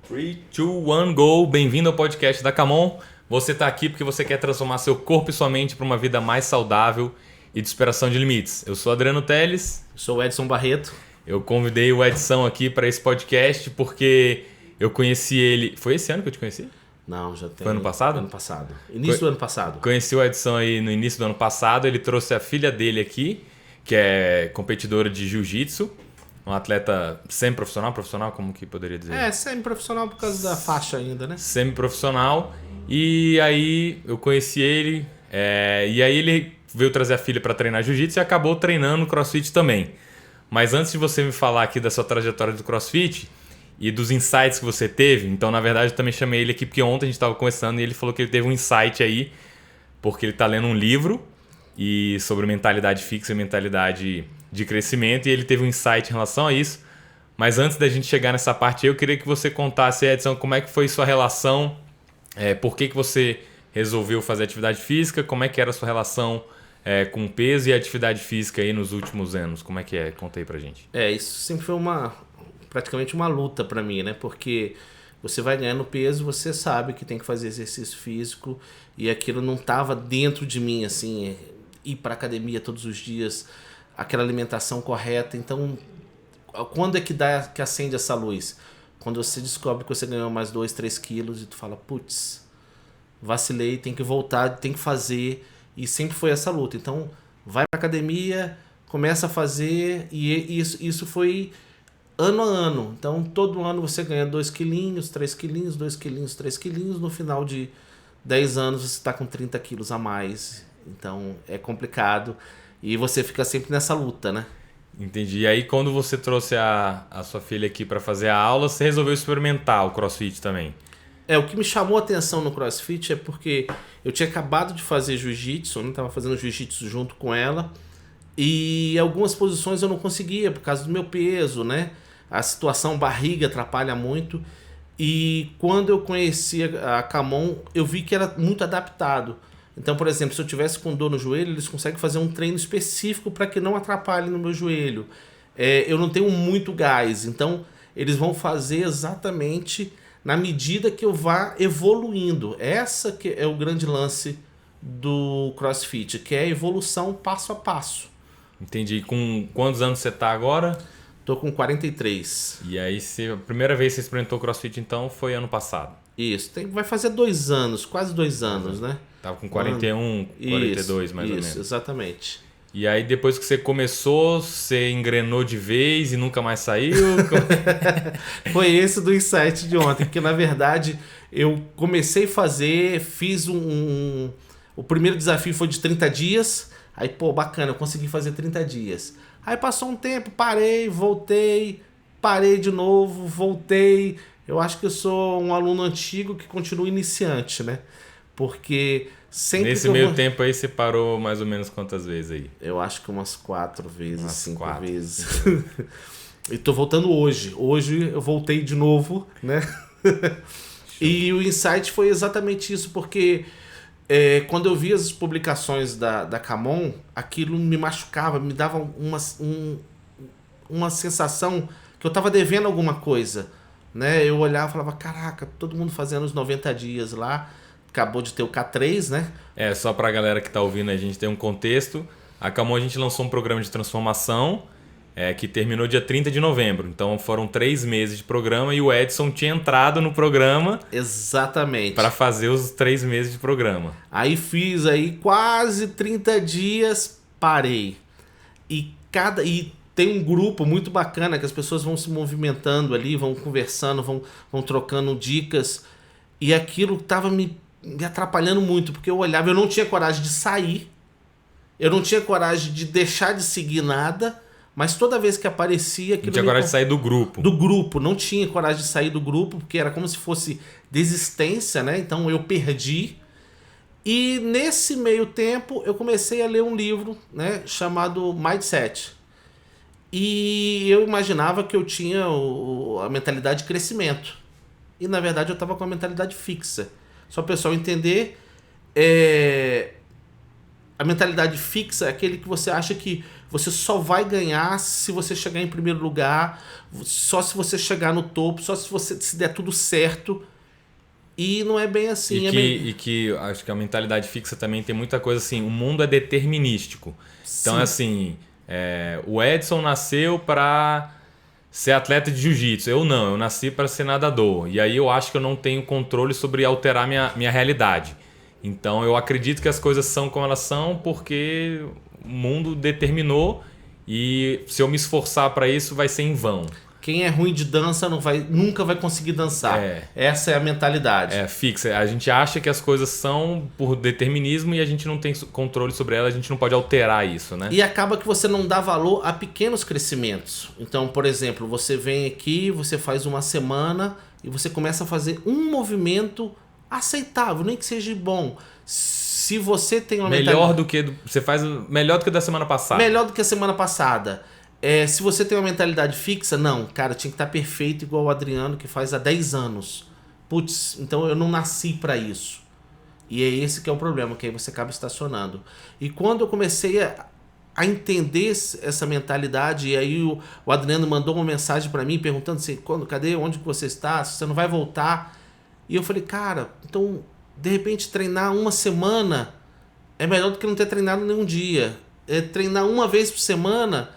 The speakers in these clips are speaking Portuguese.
3, 2, 1, go! Bem-vindo ao podcast da Camon. Você está aqui porque você quer transformar seu corpo e sua mente para uma vida mais saudável e de superação de limites. Eu sou Adriano Teles. Eu sou o Edson Barreto. Eu convidei o Edson aqui para esse podcast porque eu conheci ele... Foi esse ano que eu te conheci? Não, já tem. Foi ano passado? Ano passado. Início do ano passado. Conheci o Edson aí no início do ano passado. Ele trouxe a filha dele aqui, que é competidora de jiu-jitsu. Um atleta semi-profissional, como que poderia dizer? Semi-profissional por causa da faixa ainda, né? Semi-profissional. E aí eu conheci ele, e aí ele veio trazer a filha para treinar jiu-jitsu e acabou treinando crossfit também. Mas antes de você me falar aqui da sua trajetória do crossfit e dos insights que você teve, então na verdade eu também chamei ele aqui porque ontem a gente estava conversando e ele falou que ele teve um insight aí, porque ele está lendo um livro sobre mentalidade fixa e mentalidade de crescimento, e ele teve um insight em relação a isso. Mas antes da gente chegar nessa parte, eu queria que você contasse, Edson, como é que foi sua relação, por que você resolveu fazer atividade física, como é que era a sua relação com peso e atividade física aí nos últimos anos, como é que é? Conta aí pra gente. Isso sempre foi praticamente uma luta pra mim, né? Porque você vai ganhando peso, você sabe que tem que fazer exercício físico e aquilo não tava dentro de mim, assim, ir pra academia todos os dias, aquela alimentação correta. Então, quando é que acende essa luz? Quando você descobre que você ganhou mais 2, 3 quilos e tu fala, putz, vacilei, tem que voltar, tem que fazer. E sempre foi essa luta. Então, vai pra academia, começa a fazer, e isso foi ano a ano. Então, todo ano você ganha 2 quilinhos, 3 quilinhos, 2 quilinhos, 3 quilinhos. No final de 10 anos você está com 30 quilos a mais. Então, é complicado. E você fica sempre nessa luta, né? Entendi. E aí, quando você trouxe a sua filha aqui para fazer a aula, você resolveu experimentar o CrossFit também? O que me chamou a atenção no CrossFit é porque eu tinha acabado de fazer jiu-jitsu, eu estava fazendo jiu-jitsu junto com ela, e algumas posições eu não conseguia por causa do meu peso, né? A situação barriga atrapalha muito. E quando eu conheci a Camon, eu vi que era muito adaptado. Então, por exemplo, se eu tivesse com dor no joelho, eles conseguem fazer um treino específico para que não atrapalhe no meu joelho. Eu não tenho muito gás, então eles vão fazer exatamente na medida que eu vá evoluindo. Essa que é o grande lance do CrossFit, que é a evolução passo a passo. Entendi. Com quantos anos você está agora? Tô com 43. E aí, a primeira vez que você experimentou CrossFit, então, foi ano passado? Isso, vai fazer 2 anos, quase 2 anos, né? Tava com 41, 42 mais ou menos. Isso, exatamente. E aí depois que você começou, você engrenou de vez e nunca mais saiu? Foi esse do insight de ontem, porque na verdade eu comecei a fazer, fiz o primeiro desafio foi de 30 dias, aí bacana, eu consegui fazer 30 dias. Aí passou um tempo, parei, voltei, parei de novo, voltei. Eu acho que eu sou um aluno antigo que continua iniciante, né? Porque sempre nesse meio tempo aí você parou mais ou menos quantas vezes aí? Eu acho que umas 4 vezes, 5 vezes. Vezes. E tô voltando hoje. Hoje eu voltei de novo, né? E o insight foi exatamente isso, porque quando eu vi as publicações da Camon, aquilo me machucava, me dava uma sensação que eu tava devendo alguma coisa, né? Eu olhava e falava, caraca, todo mundo fazendo os 90 dias lá. Acabou de ter o K3, né? Só pra galera que tá ouvindo, a gente tem um contexto. A Camon, a gente lançou um programa de transformação que terminou dia 30 de novembro. Então foram 3 meses de programa e o Edson tinha entrado no programa. Exatamente. Para fazer os 3 meses de programa. Aí fiz aí quase 30 dias, parei. E tem um grupo muito bacana que as pessoas vão se movimentando ali, vão conversando, vão trocando dicas. E aquilo tava me atrapalhando muito, porque eu olhava, eu não tinha coragem de sair, eu não tinha coragem de deixar de seguir nada, mas toda vez que aparecia... Não tinha coragem de sair do grupo. Do grupo, não tinha coragem de sair do grupo, porque era como se fosse desistência, né? Então eu perdi. E nesse meio tempo eu comecei a ler um livro, né, chamado Mindset. E eu imaginava que eu tinha a mentalidade de crescimento. E na verdade eu estava com a mentalidade fixa. Só para o pessoal entender, a mentalidade fixa é aquele que você acha que você só vai ganhar se você chegar em primeiro lugar, só se você chegar no topo, só se você se der tudo certo. E não é bem assim. E que acho que a mentalidade fixa também tem muita coisa assim, o mundo é determinístico. Então, assim, o Edson nasceu para ser atleta de jiu-jitsu. Eu não, eu nasci para ser nadador. E aí eu acho que eu não tenho controle sobre alterar minha realidade. Então eu acredito que as coisas são como elas são porque o mundo determinou e se eu me esforçar para isso vai ser em vão. Quem é ruim de dança nunca vai conseguir dançar. Essa é a mentalidade. É fixa. A gente acha que as coisas são por determinismo e a gente não tem controle sobre elas, a gente não pode alterar isso, né? E acaba que você não dá valor a pequenos crescimentos. Então, por exemplo, você vem aqui, você faz uma semana e você começa a fazer um movimento aceitável, nem que seja bom. Se você tem uma Você faz melhor do que da semana passada. Melhor do que a semana passada. Se você tem uma mentalidade fixa, não, cara, tinha que estar perfeito igual o Adriano que faz há 10 anos. Putz, então eu não nasci para isso. E é esse que é o problema, que aí você acaba estacionando. E quando eu comecei a entender essa mentalidade, e aí o Adriano mandou uma mensagem para mim perguntando assim, cadê, onde que você está, se você não vai voltar. E eu falei, cara, então de repente treinar uma semana é melhor do que não ter treinado nenhum dia. Treinar uma vez por semana...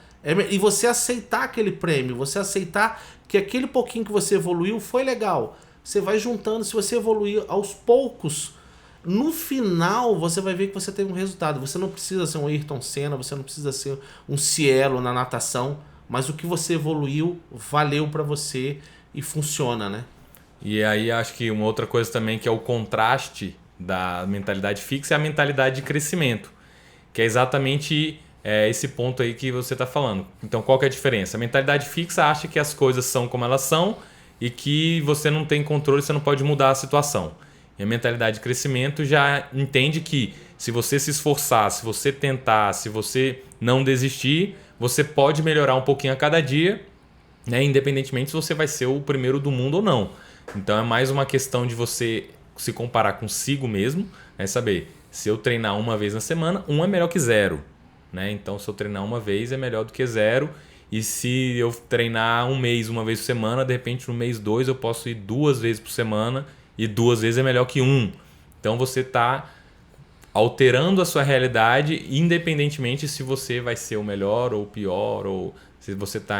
E você aceitar aquele prêmio, você aceitar que aquele pouquinho que você evoluiu foi legal. Você vai juntando, se você evoluir aos poucos, no final você vai ver que você tem um resultado. Você não precisa ser um Ayrton Senna, você não precisa ser um Cielo na natação, mas o que você evoluiu valeu para você e funciona, né? E aí acho que uma outra coisa também que é o contraste da mentalidade fixa é a mentalidade de crescimento, que é exatamente... esse ponto aí que você está falando. Então, qual que é a diferença? A mentalidade fixa acha que as coisas são como elas são e que você não tem controle, você não pode mudar a situação. E a mentalidade de crescimento já entende que se você se esforçar, se você tentar, se você não desistir, você pode melhorar um pouquinho a cada dia, né? Independentemente se você vai ser o primeiro do mundo ou não. Então, é mais uma questão de você se comparar consigo mesmo, né? Saber, se eu treinar uma vez na semana, um é melhor que zero. Né? Então, se eu treinar uma vez é melhor do que zero. E se eu treinar um mês, uma vez por semana, de repente no mês 2 eu posso ir 2 vezes por semana e 2 vezes é melhor que 1. Então você está alterando a sua realidade independentemente se você vai ser o melhor ou o pior, ou se você está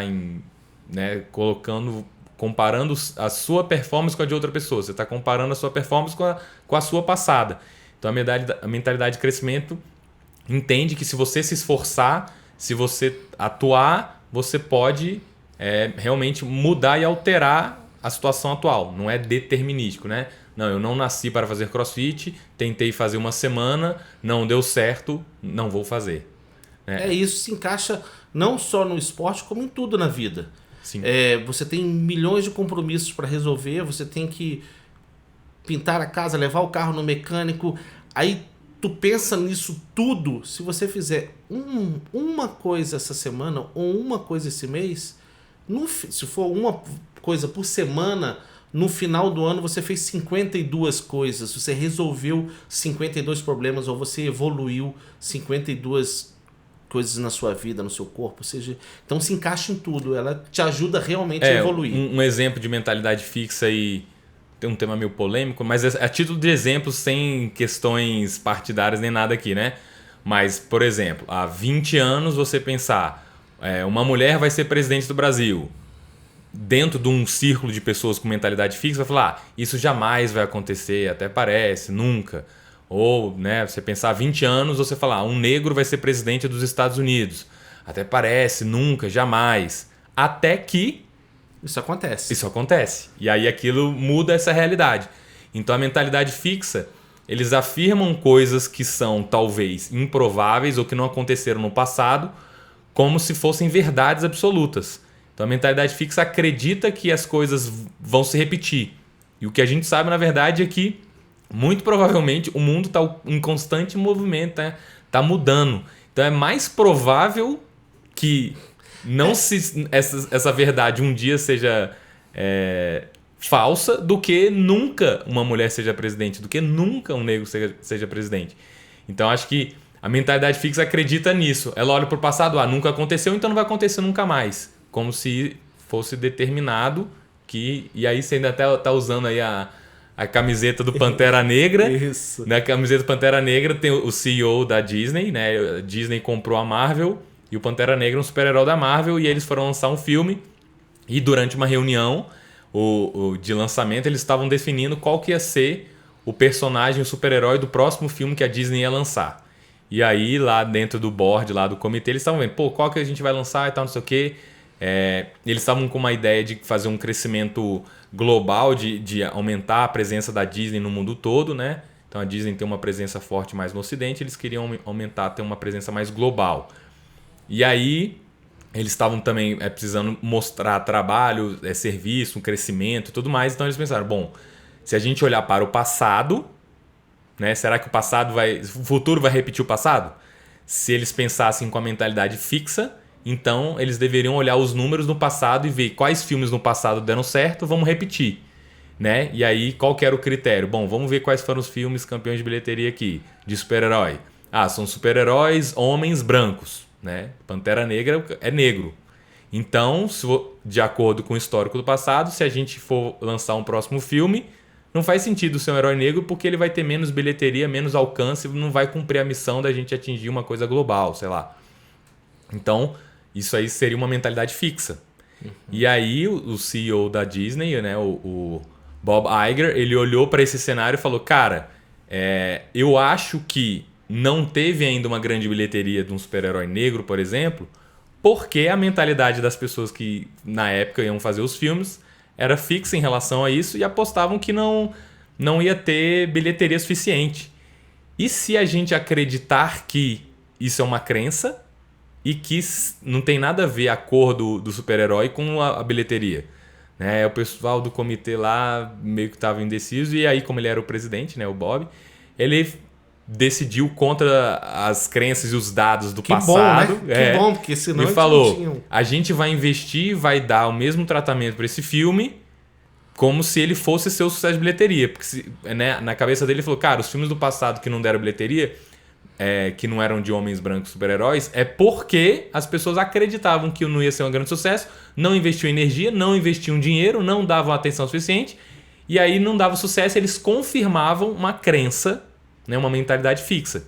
comparando a sua performance com a de outra pessoa. Você está comparando a sua performance com a sua passada. Então a mentalidade de crescimento entende que se você se esforçar, se você atuar, você pode realmente mudar e alterar a situação atual. Não é determinístico, né? Não, eu não nasci para fazer crossfit, tentei fazer uma semana, não deu certo, não vou fazer. Isso se encaixa não só no esporte, como em tudo na vida. Sim. Você tem milhões de compromissos para resolver, você tem que pintar a casa, levar o carro no mecânico, aí tu pensa nisso tudo, se você fizer uma coisa essa semana ou uma coisa esse mês, se for uma coisa por semana, no final do ano você fez 52 coisas, você resolveu 52 problemas ou você evoluiu 52 coisas na sua vida, no seu corpo, ou seja, então se encaixa em tudo, ela te ajuda realmente a evoluir. Um exemplo de mentalidade fixa e tem um tema meio polêmico, mas é a título de exemplo, sem questões partidárias nem nada aqui, né? Mas, por exemplo, há 20 anos você pensar, uma mulher vai ser presidente do Brasil, dentro de um círculo de pessoas com mentalidade fixa, vai falar, isso jamais vai acontecer, até parece, nunca. Ou, né, você pensar há 20 anos, você falar, um negro vai ser presidente dos Estados Unidos, até parece, nunca, jamais. Até que isso acontece. Isso acontece. E aí aquilo muda essa realidade. Então a mentalidade fixa, eles afirmam coisas que são talvez improváveis ou que não aconteceram no passado, como se fossem verdades absolutas. Então a mentalidade fixa acredita que as coisas vão se repetir. E o que a gente sabe, na verdade, é que muito provavelmente o mundo está em constante movimento, né? Está mudando. Então é mais provável que essa verdade um dia seja falsa do que nunca uma mulher seja presidente, do que nunca um negro seja presidente. Então acho que A mentalidade fixa acredita nisso. Ela olha pro passado, nunca aconteceu, então não vai acontecer nunca mais. Como se fosse determinado que... E aí você ainda tá usando aí a camiseta do Pantera Negra. Isso. Na camiseta do Pantera Negra tem o CEO da Disney, né? A Disney comprou a Marvel e o Pantera Negra é um super-herói da Marvel e eles foram lançar um filme e durante uma reunião de lançamento eles estavam definindo qual que ia ser o personagem, o super-herói do próximo filme que a Disney ia lançar. E aí lá dentro do board, lá do comitê, eles estavam vendo, qual que a gente vai lançar e tal, não sei o quê. Eles estavam com uma ideia de fazer um crescimento global, de aumentar a presença da Disney no mundo todo, né? Então a Disney tem uma presença forte mais no Ocidente, eles queriam aumentar, ter uma presença mais global. E aí eles estavam também precisando mostrar trabalho, serviço, um crescimento e tudo mais. Então eles pensaram, bom, se a gente olhar para o passado, né, será que o futuro vai repetir o passado? Se eles pensassem com a mentalidade fixa, então eles deveriam olhar os números no passado e ver quais filmes no passado deram certo, vamos repetir. Né? E aí, qual que era o critério? Bom, vamos ver quais foram os filmes campeões de bilheteria aqui, de super-herói. São super-heróis homens brancos. Né? Pantera Negra é negro. Então, de acordo com o histórico do passado, se a gente for lançar um próximo filme, não faz sentido ser um herói negro porque ele vai ter menos bilheteria, menos alcance, não vai cumprir a missão da gente atingir uma coisa global, sei lá. Então, isso aí seria uma mentalidade fixa. E aí, o CEO da Disney, né, o Bob Iger, ele olhou para esse cenário e falou, cara, eu acho que não teve ainda uma grande bilheteria de um super-herói negro, por exemplo, porque a mentalidade das pessoas que na época iam fazer os filmes era fixa em relação a isso e apostavam que não ia ter bilheteria suficiente. E se a gente acreditar que isso é uma crença e que não tem nada a ver a cor do super-herói com a bilheteria? Né? O pessoal do comitê lá meio que estava indeciso e aí, como ele era o presidente, né, o Bob, ele decidiu contra as crenças e os dados do passado. Bom, né? Que bom, porque senão ele falou, a gente vai investir, vai dar o mesmo tratamento para esse filme como se ele fosse ser o sucesso de bilheteria. Porque né, na cabeça dele ele falou, cara, os filmes do passado que não deram bilheteria, que não eram de homens brancos super-heróis, é porque as pessoas acreditavam que não ia ser um grande sucesso, não investiam energia, não investiam dinheiro, não davam atenção suficiente, e aí não dava sucesso, eles confirmavam uma crença, né, uma mentalidade fixa.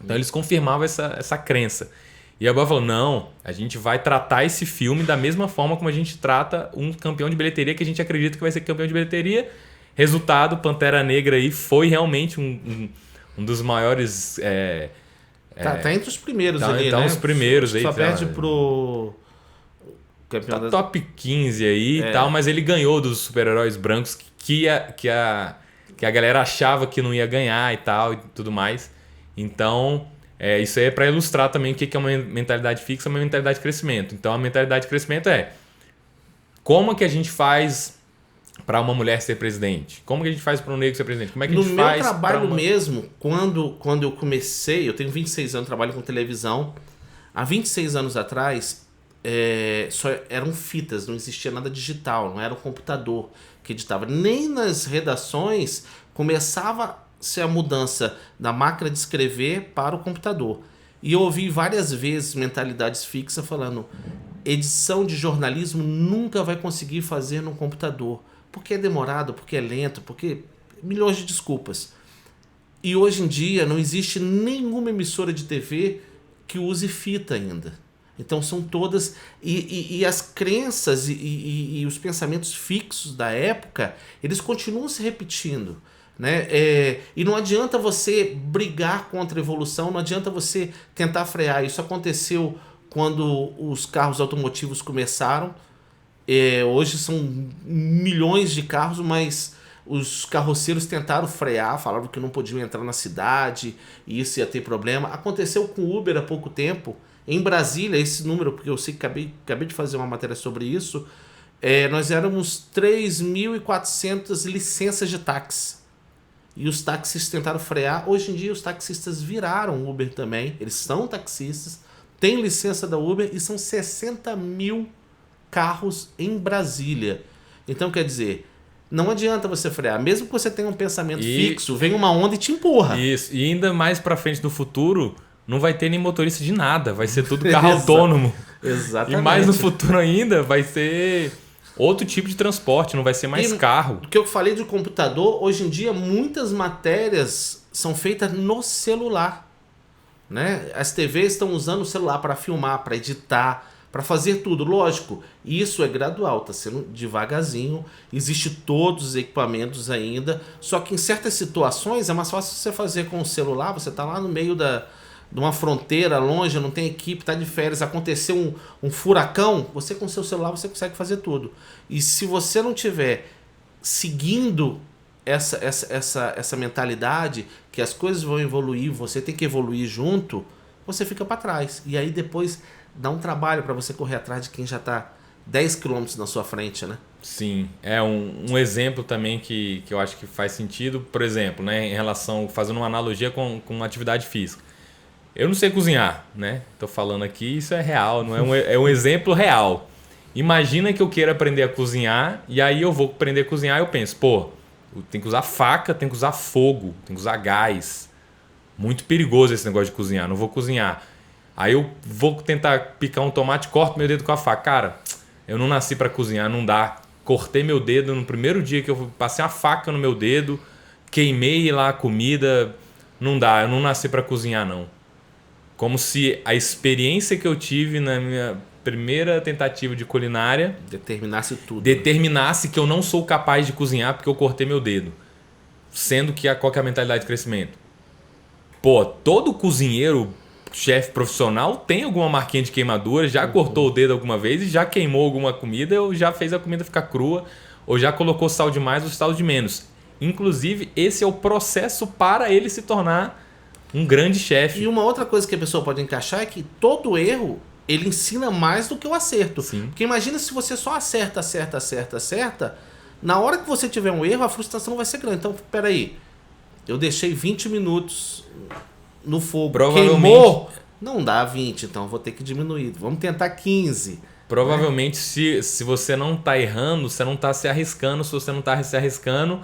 Então eles confirmavam essa crença. E a Bob falou, não, a gente vai tratar esse filme da mesma forma como a gente trata um campeão de bilheteria que a gente acredita que vai ser campeão de bilheteria. Resultado, Pantera Negra aí foi realmente um dos maiores... Tá entre os primeiros ali, né? Os primeiros aí. Só perde pro... Campeão top 15 aí e tal, mas ele ganhou dos super-heróis brancos que a galera achava que não ia ganhar e tal e tudo mais. Então, isso aí é para ilustrar também o que é uma mentalidade fixa e uma mentalidade de crescimento. Então, a mentalidade de crescimento como que a gente faz para uma mulher ser presidente? Como que a gente faz para um negro ser presidente? Como é que a gente faz? No meu trabalho mesmo, quando eu comecei, eu tenho 26 anos, trabalho com televisão. Há 26 anos atrás, só eram fitas, não existia nada digital, não era o computador que editava. Nem nas redações começava-se a mudança da máquina de escrever para o computador. E eu ouvi várias vezes mentalidades fixas falando: edição de jornalismo nunca vai conseguir fazer no computador, porque é demorado, porque é lento, porque milhões de desculpas. E hoje em dia não existe nenhuma emissora de TV que use fita ainda. Então são todas... E as crenças e os pensamentos fixos da época, eles continuam se repetindo. Né? E não adianta você brigar contra a evolução, não adianta você tentar frear. Isso aconteceu quando os carros automotivos começaram. Hoje são milhões de carros, mas os carroceiros tentaram frear, falaram que não podiam entrar na cidade e isso ia ter problema. Aconteceu com o Uber há pouco tempo. Em Brasília, esse número, porque eu sei que acabei de fazer uma matéria sobre isso, nós éramos 3.400 licenças de táxi. E os taxistas tentaram frear. Hoje em dia os taxistas viraram Uber também. Eles são taxistas, têm licença da Uber e são 60 mil carros em Brasília. Então, quer dizer, não adianta você frear. Mesmo que você tenha um pensamento fixo, vem uma onda e te empurra. Isso. E ainda mais pra frente no futuro, não vai ter nem motorista de nada, vai ser tudo carro autônomo. Exatamente. E mais no futuro ainda vai ser outro tipo de transporte, não vai ser mais carro. O que eu falei de computador, hoje em dia muitas matérias são feitas no celular, né? As TVs estão usando o celular para filmar, para editar, para fazer tudo. Lógico, isso é gradual, está sendo devagarzinho, existe todos os equipamentos ainda, só que em certas situações é mais fácil você fazer com o celular, você está lá no meio de uma fronteira longe, não tem equipe, está de férias, aconteceu um furacão, você com o seu celular você consegue fazer tudo. E se você não tiver seguindo essa mentalidade que as coisas vão evoluir, você tem que evoluir junto, você fica para trás. E aí depois dá um trabalho para você correr atrás de quem já está 10 km na sua frente, né? Sim, é um exemplo também que eu acho que faz sentido, por exemplo, né, em relação, fazendo uma analogia com atividade física. Eu não sei cozinhar, né? Tô falando aqui, isso é real, não é um exemplo real. Imagina que eu queira aprender a cozinhar e aí eu vou aprender a cozinhar e eu penso, pô, tem que usar faca, tem que usar fogo, tem que usar gás. Muito perigoso esse negócio de cozinhar, não vou cozinhar. Aí eu vou tentar picar um tomate, corto meu dedo com a faca. Cara, eu não nasci para cozinhar, não dá. Cortei meu dedo no primeiro dia que eu passei a faca no meu dedo, queimei lá a comida. Não dá, eu não nasci para cozinhar não. Como se a experiência que eu tive na minha primeira tentativa de culinária determinasse tudo. Determinasse que eu não sou capaz de cozinhar porque eu cortei meu dedo. Sendo que qual que é a mentalidade de crescimento? Pô, todo cozinheiro, chefe profissional tem alguma marquinha de queimadura, já cortou o dedo alguma vez e já queimou alguma comida ou já fez a comida ficar crua ou já colocou sal de mais ou sal de menos. Inclusive, esse é o processo para ele se tornar um grande chefe. E uma outra coisa que a pessoa pode encaixar é que todo erro, ele ensina mais do que o acerto. Sim. Porque imagina se você só acerta, na hora que você tiver um erro, a frustração vai ser grande. Então, peraí, eu deixei 20 minutos no fogo, queimou, não dá 20, então eu vou ter que diminuir. Vamos tentar 15. Provavelmente, né? se você não está errando, você não está se arriscando. Se você não está se arriscando,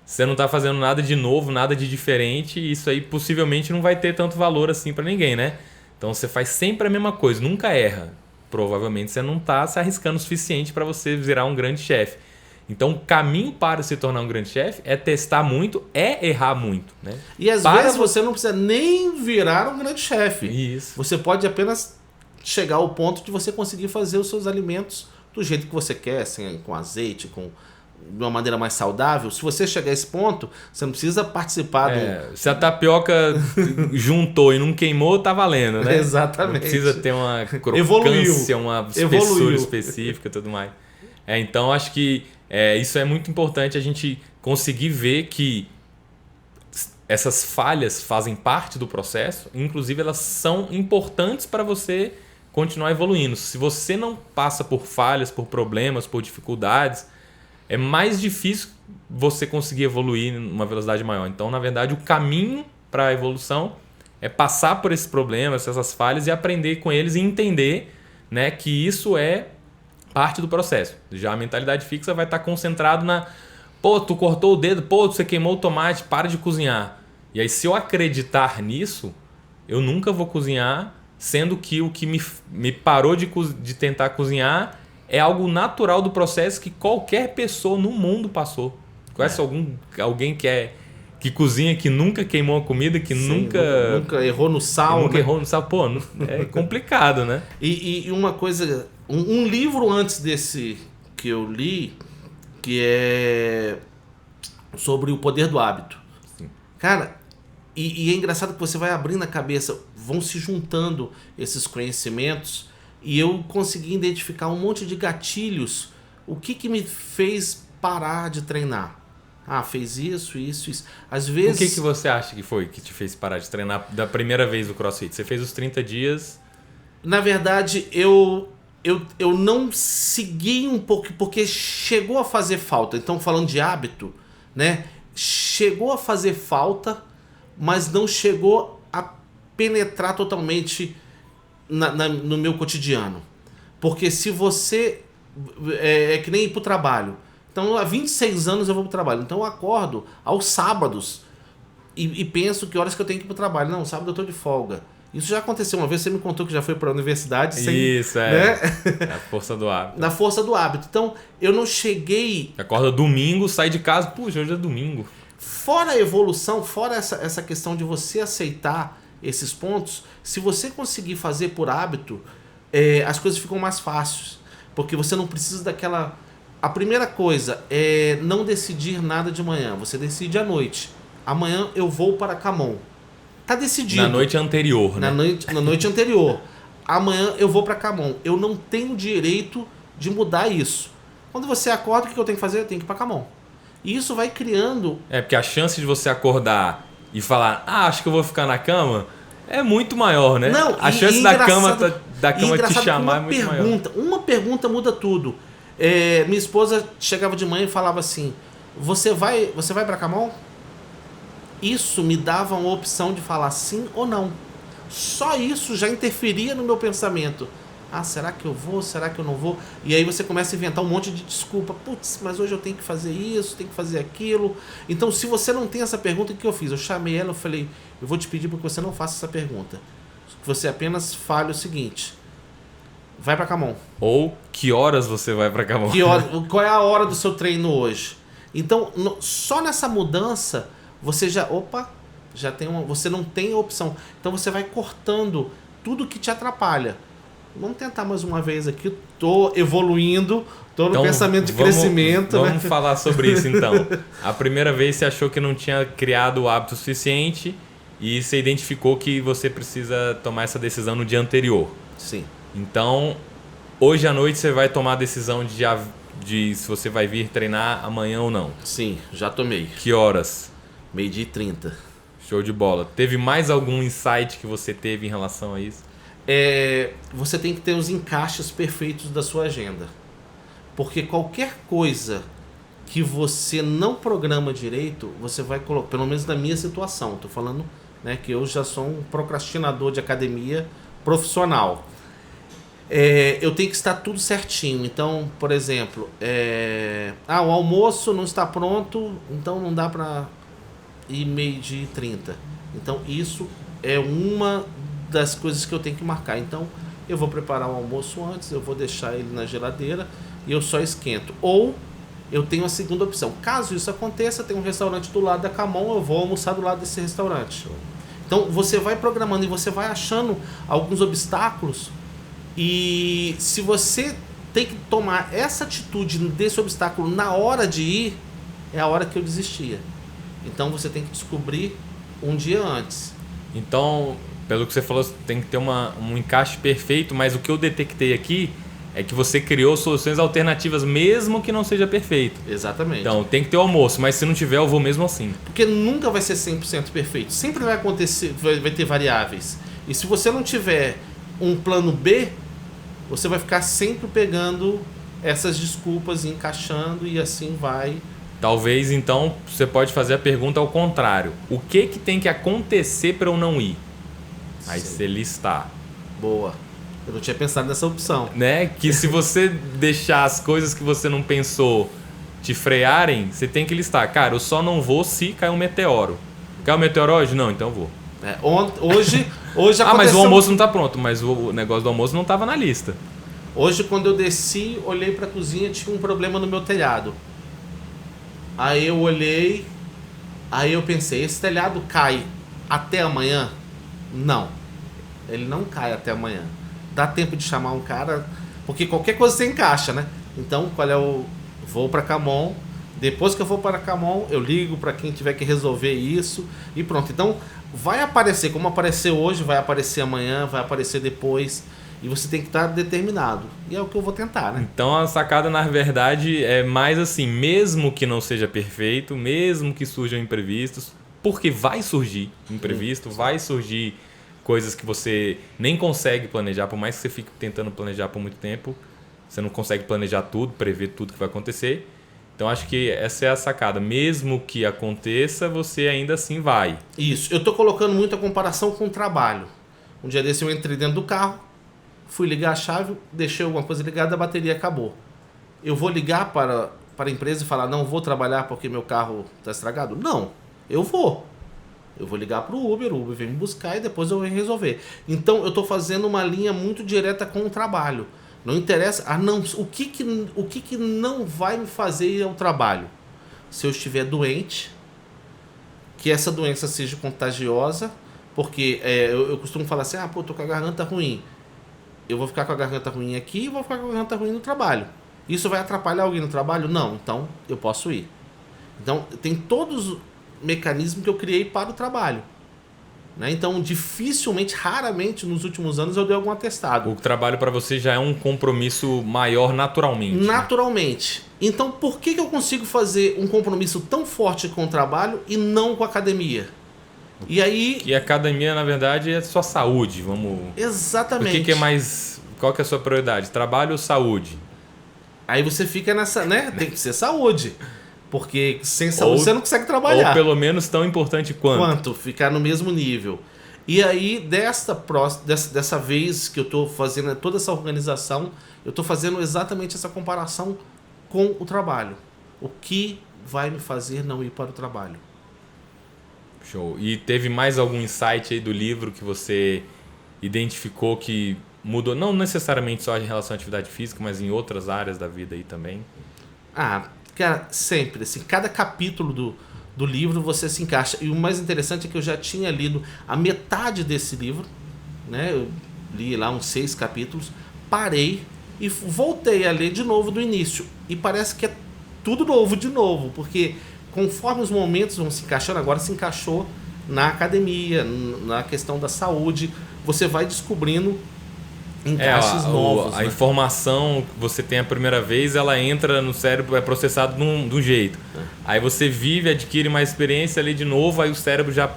você não está fazendo nada de novo, nada de diferente. E isso aí possivelmente não vai ter tanto valor assim para ninguém, né? Então você faz sempre a mesma coisa, nunca erra. Provavelmente você não está se arriscando o suficiente para você virar um grande chefe. Então o caminho para se tornar um grande chefe é testar muito, é errar muito, né? E às vezes você não precisa nem virar um grande chefe. Isso. Você pode apenas chegar ao ponto de você conseguir fazer os seus alimentos do jeito que você quer, assim, com azeite, de uma maneira mais saudável. Se você chegar a esse ponto, você não precisa participar Se a tapioca juntou e não queimou, tá valendo, né? Exatamente. Não precisa ter uma crocância, uma espessura específica e tudo mais. Então, acho que isso é muito importante a gente conseguir ver que essas falhas fazem parte do processo. Inclusive, elas são importantes para você continuar evoluindo. Se você não passa por falhas, por problemas, por dificuldades, é mais difícil você conseguir evoluir numa velocidade maior. Então, na verdade, o caminho para a evolução é passar por esses problemas, essas falhas e aprender com eles e entender, né, que isso é parte do processo. Já a mentalidade fixa vai estar concentrado na... Pô, tu cortou o dedo, pô, você queimou o tomate, para de cozinhar. E aí, se eu acreditar nisso, eu nunca vou cozinhar, sendo que o que me parou de tentar cozinhar é algo natural do processo que qualquer pessoa no mundo passou. Conhece alguém que cozinha, que nunca queimou a comida, que nunca errou no sal? Nunca errou no sal. Pô, é complicado, né? E uma coisa... Um livro antes desse que eu li, que é sobre o poder do hábito. Sim. Cara, e é engraçado que você vai abrindo a cabeça, vão se juntando esses conhecimentos... E eu consegui identificar um monte de gatilhos. O que me fez parar de treinar? Ah, fez isso. Às vezes... O que você acha que foi que te fez parar de treinar da primeira vez no CrossFit? Você fez os 30 dias... Na verdade, eu não segui um pouco, porque chegou a fazer falta. Então, falando de hábito, né? Chegou a fazer falta, mas não chegou a penetrar totalmente... no meu cotidiano. Porque se você... É que nem ir pro trabalho. Então, há 26 anos eu vou pro trabalho. Então, eu acordo aos sábados e penso que horas que eu tenho que ir pro trabalho. Não, sábado eu tô de folga. Isso já aconteceu uma vez, você me contou que já foi para a universidade. Isso, né? É a força do hábito. Na força do hábito. Então, eu não cheguei... Acorda domingo, sai de casa, puxa, hoje é domingo. Fora a evolução, fora essa questão de você aceitar esses pontos, se você conseguir fazer por hábito, as coisas ficam mais fáceis. Porque você não precisa daquela... A primeira coisa é não decidir nada de manhã. Você decide à noite. Amanhã eu vou para Camon. Tá decidido. Na noite anterior, né? Na noite anterior. Amanhã eu vou para Camon. Eu não tenho direito de mudar isso. Quando você acorda, o que eu tenho que fazer? Eu tenho que ir para Camon. E isso vai criando... Porque a chance de você acordar e falar, acho que eu vou ficar na cama, é muito maior, né? Não, a chance da cama te chamar é muito maior. Uma pergunta muda tudo. Minha esposa chegava de manhã e falava assim, você vai para Camon? Isso me dava uma opção de falar sim ou não. Só isso já interferia no meu pensamento. Será que eu vou? Será que eu não vou? E aí você começa a inventar um monte de desculpa. Putz, mas hoje eu tenho que fazer isso, tenho que fazer aquilo. Então, se você não tem essa pergunta, o que eu fiz? Eu chamei ela, eu falei, eu vou te pedir para que você não faça essa pergunta. Que você apenas fale o seguinte, vai para Camon. Ou que horas você vai para Camon? Qual é a hora do seu treino hoje? Então, só nessa mudança, você já tem você não tem opção. Então, você vai cortando tudo que te atrapalha. Vamos tentar mais uma vez aqui. Tô evoluindo, tô no pensamento de crescimento. Vamos falar sobre isso então. A primeira vez você achou que não tinha criado o hábito suficiente e você identificou que você precisa tomar essa decisão no dia anterior. Sim. Então, hoje à noite você vai tomar a decisão de se você vai vir treinar amanhã ou não. Sim, já tomei. Que horas? 12h30. Show de bola. Teve mais algum insight que você teve em relação a isso? Você tem que ter os encaixes perfeitos da sua agenda. Porque qualquer coisa que você não programa direito, você vai colocar, pelo menos na minha situação, estou falando, né, que eu já sou um procrastinador de academia profissional. Eu tenho que estar tudo certinho. Então, por exemplo, o almoço não está pronto, então não dá para ir 12h30. Então, isso é uma das coisas que eu tenho que marcar. Então, eu vou preparar o almoço antes, eu vou deixar ele na geladeira e eu só esquento. Ou eu tenho a segunda opção. Caso isso aconteça, tem um restaurante do lado da Camon, eu vou almoçar do lado desse restaurante. Então, você vai programando e você vai achando alguns obstáculos. E se você tem que tomar essa atitude desse obstáculo na hora de ir, é a hora que eu desistia. Então, você tem que descobrir um dia antes. Então, pelo que você falou, tem que ter um encaixe perfeito, mas o que eu detectei aqui é que você criou soluções alternativas mesmo que não seja perfeito. Exatamente. Então, tem que ter o almoço, mas se não tiver, eu vou mesmo assim. Porque nunca vai ser 100% perfeito. Sempre vai acontecer, vai ter variáveis. E se você não tiver um plano B, você vai ficar sempre pegando essas desculpas e encaixando e assim vai. Talvez, então, você pode fazer a pergunta ao contrário. O que tem que acontecer para eu não ir? Aí você listar. Boa. Eu não tinha pensado nessa opção. Né? Que se você deixar as coisas que você não pensou te frearem, você tem que listar. Cara, eu só não vou se cair um meteoro. Caiu um meteoro hoje? Não, então eu vou. Hoje aconteceu... mas o almoço não tá pronto. Mas o negócio do almoço não tava na lista. Hoje, quando eu desci, olhei pra cozinha, tinha um problema no meu telhado. Aí eu olhei, aí eu pensei, esse telhado cai até amanhã? Não, ele não cai até amanhã. Dá tempo de chamar um cara, porque qualquer coisa você encaixa, né? Então, vou para Camon, depois que eu for para Camon, eu ligo para quem tiver que resolver isso e pronto. Então, vai aparecer, como apareceu hoje, vai aparecer amanhã, vai aparecer depois, e você tem que estar determinado. E é o que eu vou tentar, né? Então, a sacada, na verdade, é mais assim, mesmo que não seja perfeito, mesmo que surjam imprevistos, porque vai surgir imprevisto, vai surgir coisas que você nem consegue planejar, por mais que você fique tentando planejar por muito tempo, você não consegue planejar tudo, prever tudo que vai acontecer. Então, acho que essa é a sacada. Mesmo que aconteça, você ainda assim vai. Isso. Eu estou colocando muito a comparação com o trabalho. Um dia desse eu entrei dentro do carro, fui ligar a chave, deixei alguma coisa ligada, a bateria acabou. Eu vou ligar para a empresa e falar, não vou trabalhar porque meu carro está estragado? Não, eu vou. Eu vou ligar pro Uber, o Uber vem me buscar e depois eu venho resolver. Então eu tô fazendo uma linha muito direta com o trabalho. Não interessa, o que não vai me fazer ir ao trabalho? Se eu estiver doente, que essa doença seja contagiosa, porque eu costumo falar assim, tô com a garganta ruim. Eu vou ficar com a garganta ruim aqui e vou ficar com a garganta ruim no trabalho. Isso vai atrapalhar alguém no trabalho? Não, então eu posso ir. Então tem todos os mecanismos que eu criei para o trabalho. Né? Então, dificilmente, raramente, nos últimos anos eu dei algum atestado. O trabalho para você já é um compromisso maior naturalmente. Naturalmente. Né? Então, por que eu consigo fazer um compromisso tão forte com o trabalho e não com a academia? E aí... E a academia, na verdade, é sua saúde. Exatamente. O que é mais... Qual que é a sua prioridade? Trabalho ou saúde? Aí você fica nessa, né? Tem que ser saúde. Porque sem saúde você não consegue trabalhar. Ou pelo menos tão importante quanto. Ficar no mesmo nível. E aí, dessa vez que eu estou fazendo toda essa organização, eu estou fazendo exatamente essa comparação com o trabalho. O que vai me fazer não ir para o trabalho? Show. E teve mais algum insight aí do livro que você identificou que mudou, não necessariamente só em relação à atividade física, mas em outras áreas da vida aí também? Cara, sempre, assim, cada capítulo do livro você se encaixa. E o mais interessante é que eu já tinha lido a metade desse livro, né? Eu li lá uns 6 capítulos, parei e voltei a ler de novo do início. E parece que é tudo novo de novo, porque conforme os momentos vão se encaixando, agora se encaixou na academia, na questão da saúde, você vai descobrindo encaixes novos. A informação que você tem a primeira vez, ela entra no cérebro, é processado de um jeito. Aí você vive, adquire mais experiência ali de novo, aí o cérebro já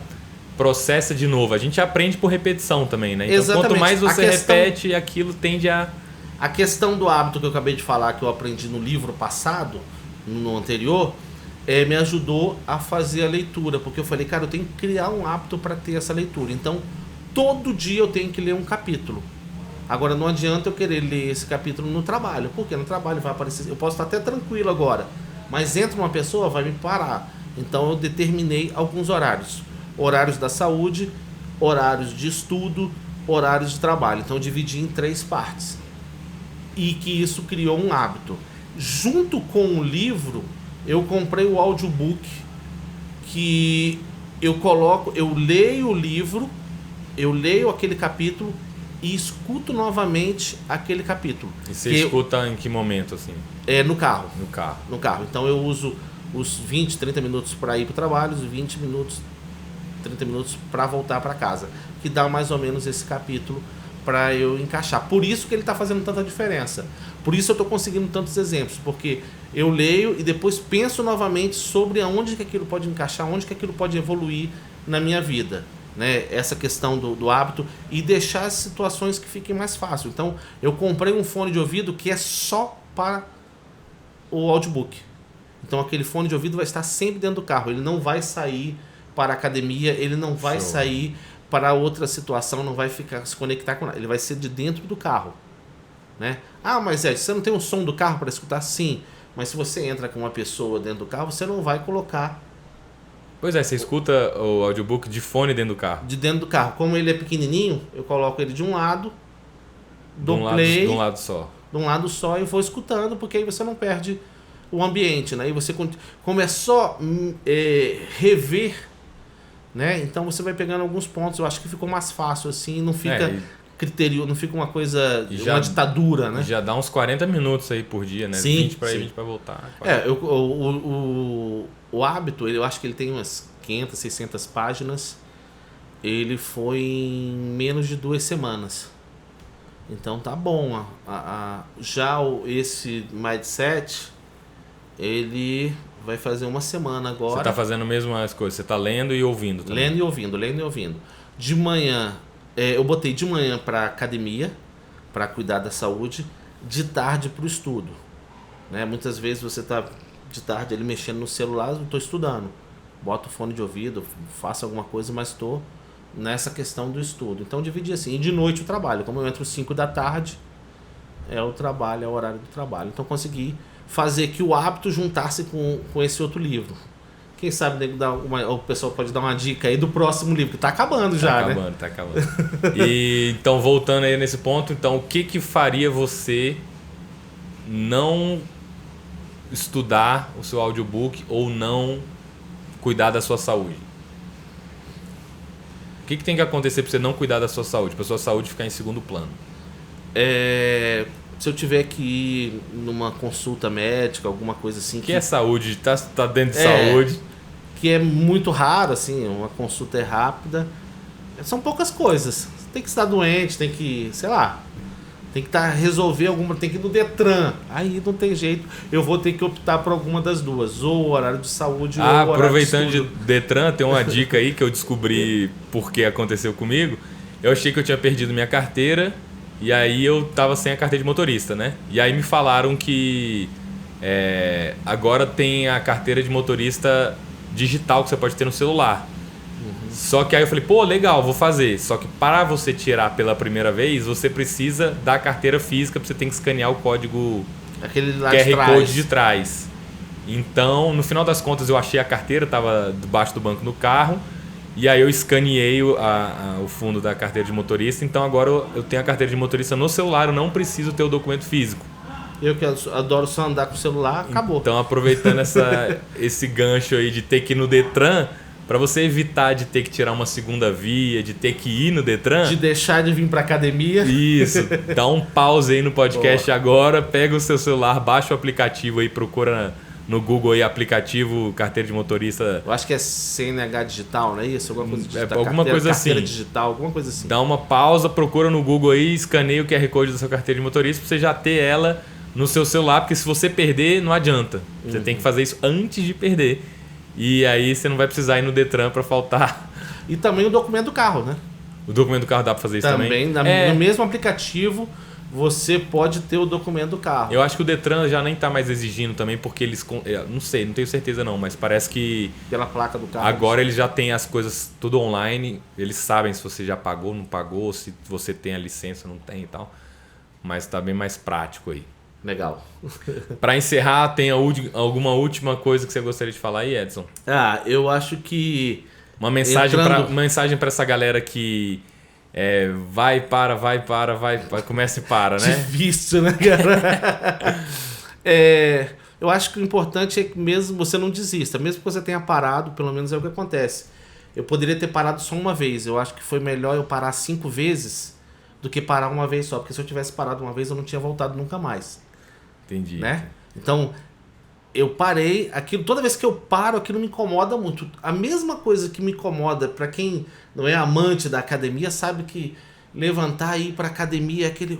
processa de novo. A gente aprende por repetição também, né? Então, exatamente. Quanto mais você repete, aquilo tende a... A questão do hábito que eu acabei de falar, que eu aprendi no livro passado, no anterior, me ajudou a fazer a leitura. Porque eu falei, cara, eu tenho que criar um hábito para ter essa leitura. Então, todo dia eu tenho que ler um capítulo. Agora, não adianta eu querer ler esse capítulo no trabalho, porque no trabalho vai aparecer... Eu posso estar até tranquilo agora, mas entra uma pessoa, vai me parar. Então, eu determinei alguns horários. Horários da saúde, horários de estudo, horários de trabalho. Então, eu dividi em 3 partes. E que isso criou um hábito. Junto com o livro, eu comprei o audiobook, que eu leio o livro, eu leio aquele capítulo e escuto novamente aquele capítulo. E você escuta em que momento, assim? No carro. No carro. Então eu uso os 20, 30 minutos para ir para o trabalho, os 20 minutos, 30 minutos para voltar para casa. Que dá mais ou menos esse capítulo para eu encaixar. Por isso que ele está fazendo tanta diferença. Por isso eu estou conseguindo tantos exemplos. Porque eu leio e depois penso novamente sobre aonde que aquilo pode encaixar, onde que aquilo pode evoluir na minha vida. Né, essa questão do hábito e deixar as situações que fiquem mais fácil. Então, eu comprei um fone de ouvido que é só para o audiobook. Então, aquele fone de ouvido vai estar sempre dentro do carro. Ele não vai sair para a academia, ele não vai sair para outra situação, não vai se conectar com nada. Ele vai ser de dentro do carro. Né? Mas Ed, você não tem um som do carro para escutar? Sim, mas se você entra com uma pessoa dentro do carro, você não vai colocar. Pois é, você escuta o audiobook de fone dentro do carro. De dentro do carro. Como ele é pequenininho, eu coloco ele de um lado, play... De um lado só. De um lado só e vou escutando, porque aí você não perde o ambiente, né? E você, como é só rever, né? Então você vai pegando alguns pontos. Eu acho que ficou mais fácil assim, não fica critério, não fica uma coisa, uma ditadura, né? Já dá uns 40 minutos aí por dia, né? Sim, 20 para ir, 20 para voltar. O hábito, eu acho que ele tem umas 500, 600 páginas. Ele foi em menos de 2 semanas. Então tá bom. Já esse Mindset, ele vai fazer 1 semana agora. Você tá fazendo mesmo as coisas? Você tá lendo e ouvindo também? Lendo e ouvindo. De manhã, eu botei de manhã para academia, para cuidar da saúde. De tarde para o estudo. Né? Muitas vezes você tá de tarde ele mexendo no celular, eu estou estudando. Boto o fone de ouvido, faço alguma coisa, mas estou nessa questão do estudo. Então dividi assim. E de noite o trabalho. Como eu entro às 5 da tarde, é o horário do trabalho. Então consegui fazer que o hábito juntasse com esse outro livro, Quem sabe o pessoal pode dar uma dica aí do próximo livro, que tá acabando já, né? Tá acabando. E então, voltando aí nesse ponto, então, o que faria você não estudar o seu audiobook ou não cuidar da sua saúde? O que tem que acontecer para você não cuidar da sua saúde? Para sua saúde ficar em segundo plano? Se eu tiver que ir numa consulta médica, alguma coisa assim... Que é saúde? Tá dentro de saúde. Que é muito raro, assim, uma consulta é rápida. São poucas coisas. Tem que estar doente, tem que, sei lá... Tem que resolver alguma... Tem que ir no Detran. Aí não tem jeito. Eu vou ter que optar por alguma das duas. Ou o horário de saúde ou o horário aproveitando de Detran, tem uma dica aí que eu descobri porque aconteceu comigo. Eu achei que eu tinha perdido minha carteira e aí eu tava sem a carteira de motorista, né? E aí me falaram que agora tem a carteira de motorista digital que você pode ter no celular. Só que aí eu falei, pô, legal, vou fazer. Só que para você tirar pela primeira vez, você precisa da carteira física, você tem que escanear o código aquele lá QR Code de trás. Então, no final das contas, eu achei a carteira, estava debaixo do banco no carro, e aí eu escaneei o fundo da carteira de motorista. Então agora eu tenho a carteira de motorista no celular, eu não preciso ter o documento físico. Eu que adoro só andar com o celular, acabou. Então, aproveitando esse gancho aí de ter que ir no Detran, para você evitar de ter que tirar uma segunda via, de ter que ir no Detran... De deixar de vir para academia. Isso. Dá um pause aí no podcast agora, pega o seu celular, baixa o aplicativo aí, procura no Google aí aplicativo carteira de motorista. Eu acho que é CNH digital, não é isso? Alguma coisa digital. Alguma coisa assim. Carteira digital, alguma coisa assim. Dá uma pausa, procura no Google aí, escaneia o QR Code da sua carteira de motorista para você já ter ela no seu celular, porque se você perder, não adianta. Você tem que fazer isso antes de perder. E aí você não vai precisar ir no Detran para faltar. E também o documento do carro, né? O documento do carro dá para fazer isso também? No mesmo aplicativo você pode ter o documento do carro. Eu acho que o Detran já nem tá mais exigindo também, porque eles... Não sei, não tenho certeza não, mas parece que... Pela placa do carro. Agora eles já têm as coisas tudo online, eles sabem se você já pagou, não pagou, se você tem a licença, não tem e tal. Mas tá bem mais prático aí. Legal. Para encerrar, tem alguma última coisa que você gostaria de falar aí, Edson? Eu acho que... Uma mensagem para essa galera que vai, começa e para, né? Difícil, né, cara? Eu acho que o importante é que mesmo você não desista. Mesmo que você tenha parado, pelo menos é o que acontece. Eu poderia ter parado só uma vez. Eu acho que foi melhor eu parar 5 vezes do que parar uma vez só. Porque se eu tivesse parado uma vez, eu não tinha voltado nunca mais. Entendi. Né? Então, eu parei, toda vez que eu paro, aquilo me incomoda muito. A mesma coisa que me incomoda, para quem não é amante da academia, sabe que levantar e ir pra academia é aquele...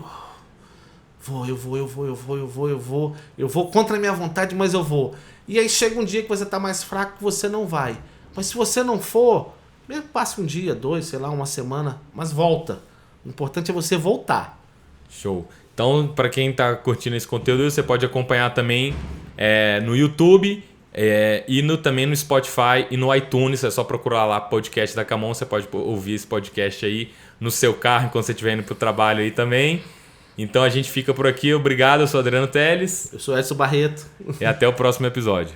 Eu vou contra a minha vontade, mas eu vou. E aí chega um dia que você tá mais fraco que você não vai. Mas se você não for, mesmo passe um dia, 2, sei lá, uma semana, mas volta. O importante é você voltar. Show. Então, para quem está curtindo esse conteúdo, você pode acompanhar também no YouTube e também no Spotify e no iTunes. É só procurar lá podcast da Camon. Você pode ouvir esse podcast aí no seu carro enquanto você estiver indo para o trabalho aí também. Então a gente fica por aqui. Obrigado, eu sou Adriano Teles. Eu sou Edson Barreto. E até o próximo episódio.